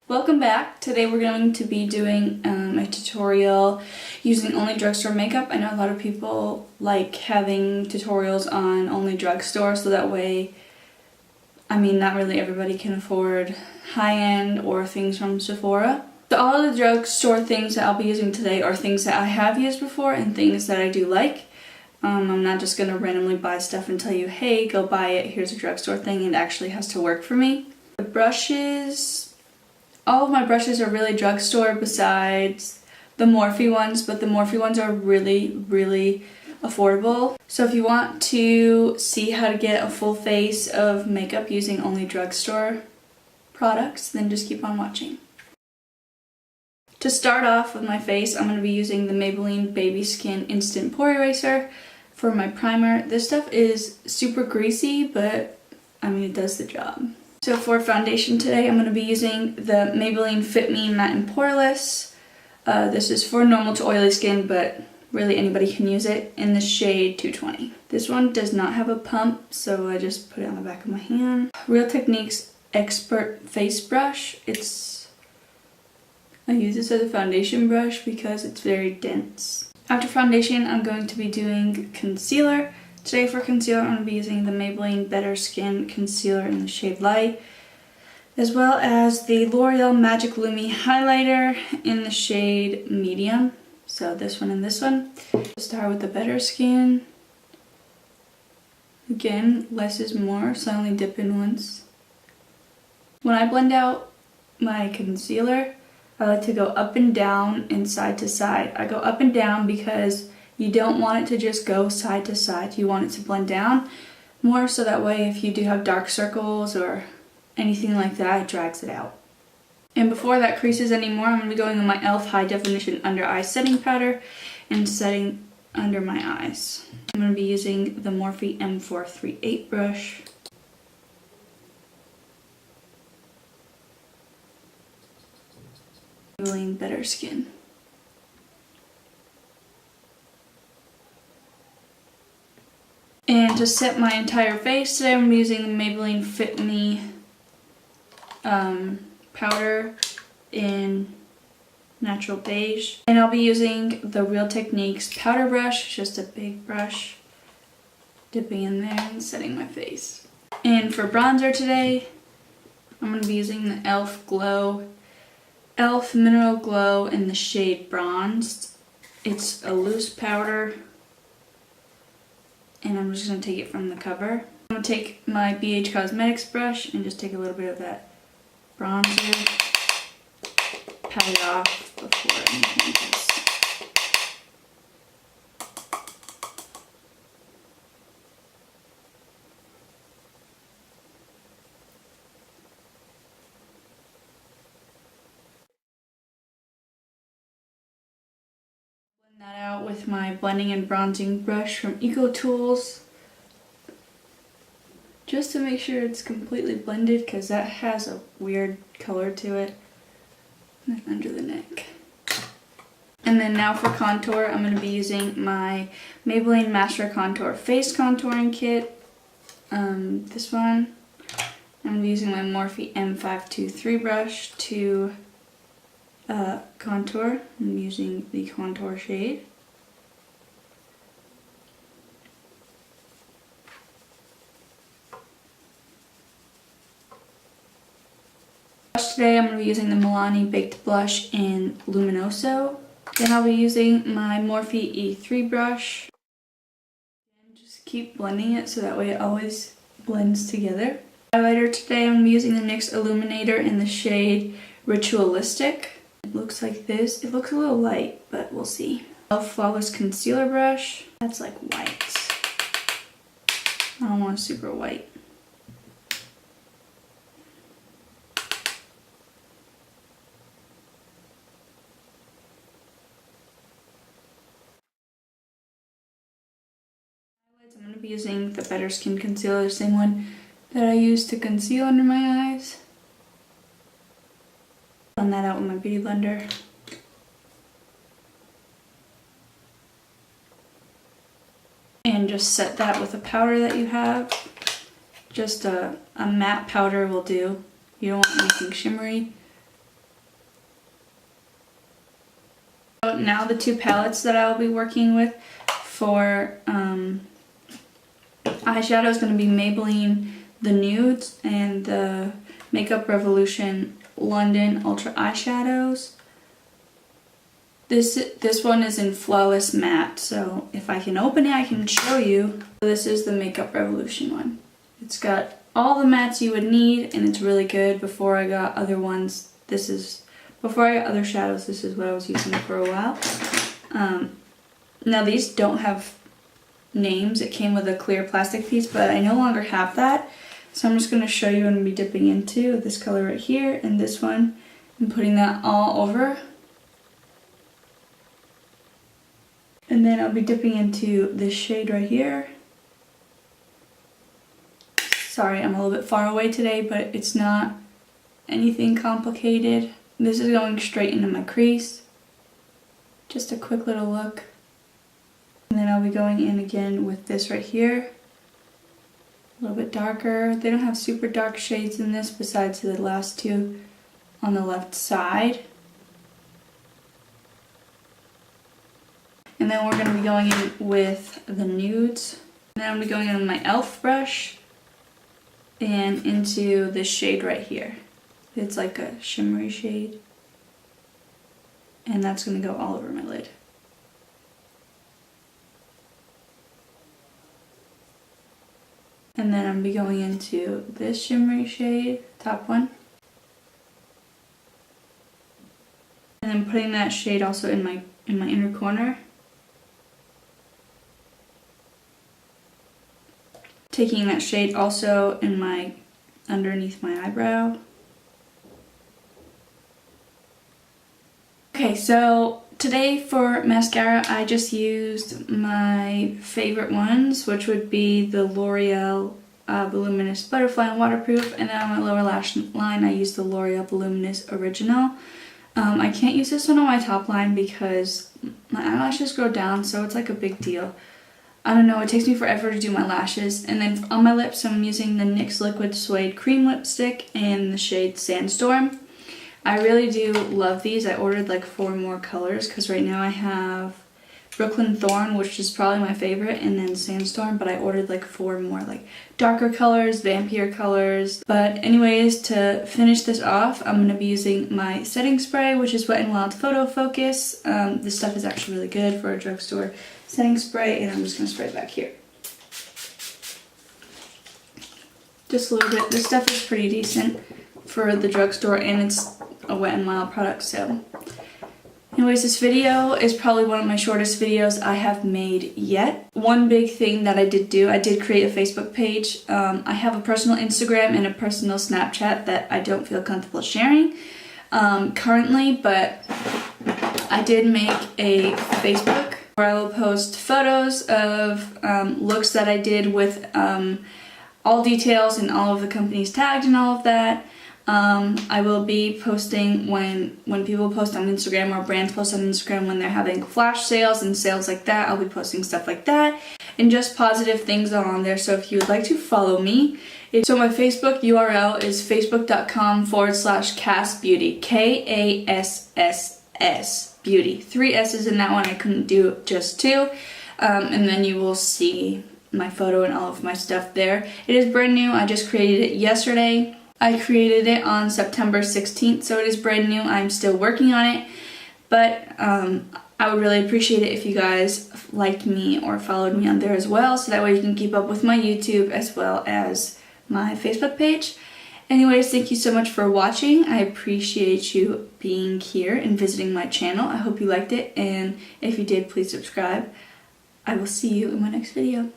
Welcome back. Today we're going to be doing a tutorial using Only Drugstore makeup. I know a lot of people like having tutorials on Only Drugstore, so that way, not really everybody can afford high-end or things from Sephora. So all of the drugstore things that I'll be using today are things that I have used before and things that I do like. I'm not just going to randomly buy stuff and tell you, hey, go buy it, here's a drugstore thing. It actually has to work for me. The brushes, all of my brushes are really drugstore besides the Morphe ones, but the Morphe ones are really affordable. So if you want to see how to get a full face of makeup using Only Drugstore products, then just keep on watching. To start off with my face, I'm going to be using the Maybelline Baby Skin Instant Pore Eraser for my primer. This stuff is super greasy, but it does the job. So for foundation today, I'm going to be using the Maybelline Fit Me Matte and Poreless. This is for normal to oily skin, but really anybody can use it, in the shade 220. This one does not have a pump, so I just put it on the back of my hand. Real Techniques Expert Face Brush. I use this as a foundation brush because it's very dense. After foundation, I'm going to be doing concealer. Today for concealer, I'm going to be using the Maybelline Better Skin Concealer in the shade Light, as well as the L'Oreal Magic Lumi Highlighter in the shade Medium. So this one and this one. Start with the Better Skin. Again, less is more, so I only dip in once. When I blend out my concealer, I like to go up and down and side to side. I go up and down because you don't want it to just go side to side. You want it to blend down more, so that way if you do have dark circles or anything like that, it drags it out. And before that creases anymore, I'm going to be going on my E.L.F. High Definition Under Eye Setting Powder and setting under my eyes. I'm going to be using the Morphe M438 brush. Maybelline Better Skin. And to set my entire face today, I'm using the Maybelline Fit Me powder in natural beige. And I'll be using the Real Techniques powder brush, just a big brush, dipping in there and setting my face. And for bronzer today, I'm going to be using the E.L.F. Mineral Glow in the shade Bronzed. It's a loose powder, and I'm just going to take it from the cover. I'm going to take my BH Cosmetics brush and just take a little bit of that bronzer, pat it off before anything else. Blend that out with my blending and bronzing brush from Eco Tools, just to make sure it's completely blended, because that has a weird color to it. And then under the neck. And then now for contour, I'm going to be using my Maybelline Master Contour Face Contouring Kit. This one. I'm going to be using my Morphe M523 brush to contour. I'm using the contour shade. Today I'm going to be using the Milani Baked Blush in Luminoso. Then I'll be using my Morphe E3 brush. And just keep blending it so that way it always blends together. Highlighter today, I'm going to be using the NYX Illuminator in the shade Ritualistic. It looks like this. It looks a little light, but we'll see. E.L.F. Flawless Concealer brush. That's like white. I don't want super white. I'm going to be using the Better Skin Concealer, the same one that I use to conceal under my eyes. Blend that out with my beauty blender. And just set that with a powder that you have. Just a matte powder will do. You don't want anything shimmery. So now the two palettes that I'll be working with for eyeshadow is going to be Maybelline the Nudes and the Makeup Revolution London Ultra Eyeshadows. This one is in Flawless Matte, so if I can open it, I can show you. This is the Makeup Revolution one. It's got all the mattes you would need, and it's really good. Before I got other ones, before I got other shadows, this is what I was using for a while. Now these don't have names. It came with a clear plastic piece, but I no longer have that. So I'm just going to show you what I'm going to be dipping into this color right here and this one, and putting that all over. And then I'll be dipping into this shade right here. Sorry, I'm a little bit far away today, but it's not anything complicated. This is going straight into my crease. Just a quick little look. And then I'll be going in again with this right here. A little bit darker. They don't have super dark shades in this besides the last two on the left side. And then we're going to be going in with the nudes. And then I'm going to be going in with my E.L.F brush and into this shade right here. It's like a shimmery shade. And that's going to go all over my lid. And then I'm going to be going into this shimmery shade, top one. And then putting that shade also in my inner corner. Taking that shade also in underneath my eyebrow. Okay, so today for mascara I just used my favorite ones, which would be the L'Oreal Voluminous Butterfly and Waterproof, and then on my lower lash line I used the L'Oreal Voluminous Original. I can't use this one on my top line because my eyelashes grow down, so it's like a big deal. I don't know, it takes me forever to do my lashes. And then on my lips, I'm using the NYX Liquid Suede Cream Lipstick in the shade Sandstorm. I really do love these. I ordered like 4 more colors because right now I have Brooklyn Thorn, which is probably my favorite, and then Sandstorm, but I ordered like 4 more like darker colors, vampire colors. But anyways, to finish this off, I'm going to be using my setting spray, which is Wet n Wild Photo Focus. This stuff is actually really good for a drugstore setting spray, and I'm just going to spray it back here. Just a little bit. This stuff is pretty decent for the drugstore, and it's a Wet n Wild product, so. Anyways, this video is probably one of my shortest videos I have made yet. One big thing that I did do, I did create a Facebook page. I have a personal Instagram and a personal Snapchat that I don't feel comfortable sharing currently, but I did make a Facebook where I will post photos of looks that I did with all details and all of the companies tagged and all of that. I will be posting when people post on Instagram or brands post on Instagram when they're having flash sales and sales like that. I'll be posting stuff like that and just positive things on there. So if you would like to follow me, so my Facebook URL is facebook.com/KassBeauty, KASSS Beauty. 3 S's in that one. I couldn't do just 2. And then you will see my photo and all of my stuff there. It is brand new. I just created it yesterday. I created it on September 16th, so it is brand new. I'm still working on it, but I would really appreciate it if you guys liked me or followed me on there as well, so that way you can keep up with my YouTube as well as my Facebook page. Anyways, thank you so much for watching. I appreciate you being here and visiting my channel. I hope you liked it, and if you did, please subscribe. I will see you in my next video.